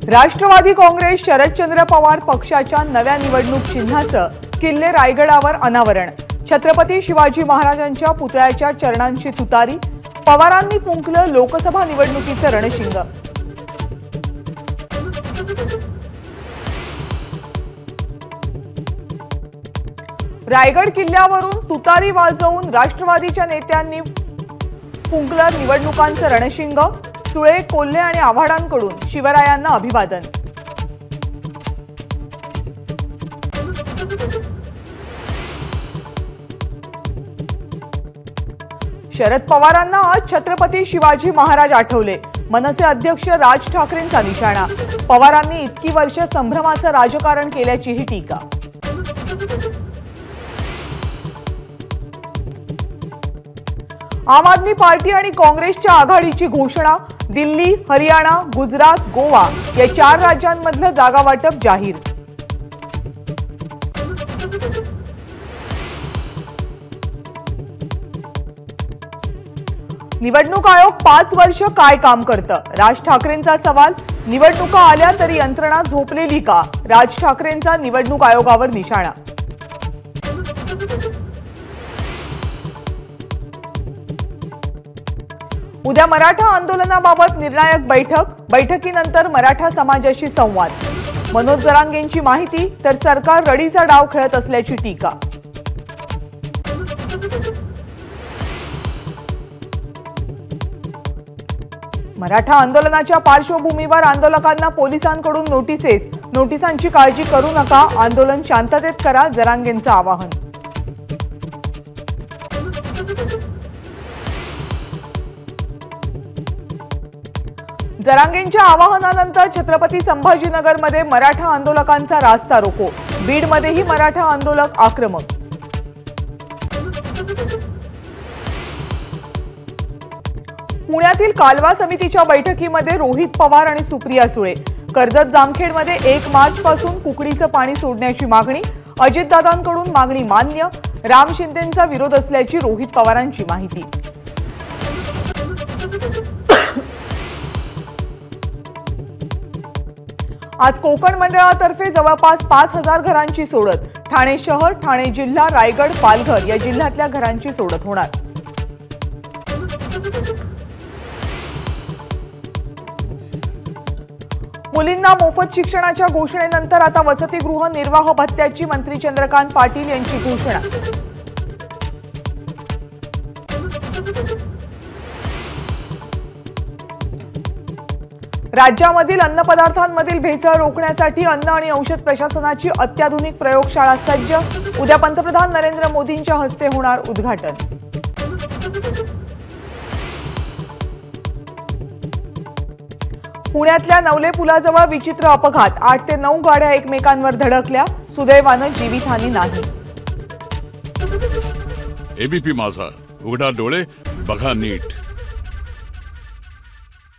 राष्ट्रवादी काँग्रेस शरदचंद्र पवार पक्षाच्या नव्या निवडणूक चिन्हाचं किल्ले रायगडावर अनावरण। छत्रपती शिवाजी महाराजांच्या पुतळ्याच्या चरणांची तुतारी, पवारांनी फुंकलं लोकसभा निवडणुकीचं रणशिंग। रायगड किल्ल्यावरून तुतारी वाजवून राष्ट्रवादीच्या नेत्यांनी फुंकलं निवडणुकांचं रणशिंग। सुळे, कोल्हे आणि आव्हाडांकडून शिवरायांना अभिवादन। शरद पवारांना आज छत्रपती शिवाजी महाराज आठवले। मनसे अध्यक्ष राज ठाकरेंचा निशाणा। पवारांनी इतकी वर्ष संभ्रमाचं राजकारण केल्याचीही टीका। आम आदमी पार्टी आणि काँग्रेसच्या आघाडीची घोषणा। दिल्ली, हरियाणा, गुजरात, गोवा या 4 राज्यांमधलं जागा वाटप जाहीर। निवडणूक आयोग 5 वर्ष काय काम करतं? राज ठाकरेंचा सवाल। निवडणुका आल्या तरी यंत्रणा झोपलेली का? राज ठाकरेंचा निवडणूक आयोगावर निशाणा। उद्या मराठा आंदोलनाबाबत निर्णायक बैठकीनंतर मराठा समाजाशी संवाद। मनोज जरांगेंची माहिती, तर सरकार रडीचा डाव खेळत असल्याची टीका। मराठा आंदोलनाच्या पार्श्वभूमीवर आंदोलकांना पोलिसांकडून नोटिसांची काळजी करू नका, आंदोलन शांततेत करा, जरांगेंचं आवाहन। जरांगेंच्या आवाहनानंतर छत्रपती संभाजीनगरमध्ये मराठा आंदोलकांचा रास्ता रोको। बीडमध्येही मराठा आंदोलक आक्रमक। पुण्यातील कालवा समितीच्या बैठकीमध्ये रोहित पवार आणि सुप्रिया सुळे। कर्जत जामखेडमध्ये 1 मार्चपासून कुकडीचं पाणी सोडण्याची मागणी। अजितदादांकडून मागणी मान्य, राम शिंदेंचा विरोध असल्याची रोहित पवारांची माहिती। आज कोकण मंडळातर्फे जवळपास 5000 घरांची सोडत। ठाणे शहर, ठाणे जिल्हा, रायगड, पालघर या जिल्ह्यातल्या घरांची सोडत होणार। मुलींना मोफत शिक्षणाच्या घोषणेनंतर आता वसतिगृह निर्वाह भत्त्याची मंत्री चंद्रकांत पाटील यांची घोषणा। राज्यामधील अन्नपदार्थांमधील भेसळ रोखण्यासाठी अन्न आणि औषध प्रशासनाची अत्याधुनिक प्रयोगशाळा सज्ज। उद्या पंतप्रधान नरेंद्र मोदींच्या हस्ते होणार उद्घाटन। पुण्यातल्या नवले पुलाजवळ विचित्र अपघात। 8 ते 9 गाड्या एकमेकांवर धडकल्या। सुदैवानं जीवितहानी नाही। एबीपी माझा, उघडा डोळे बघा नीट।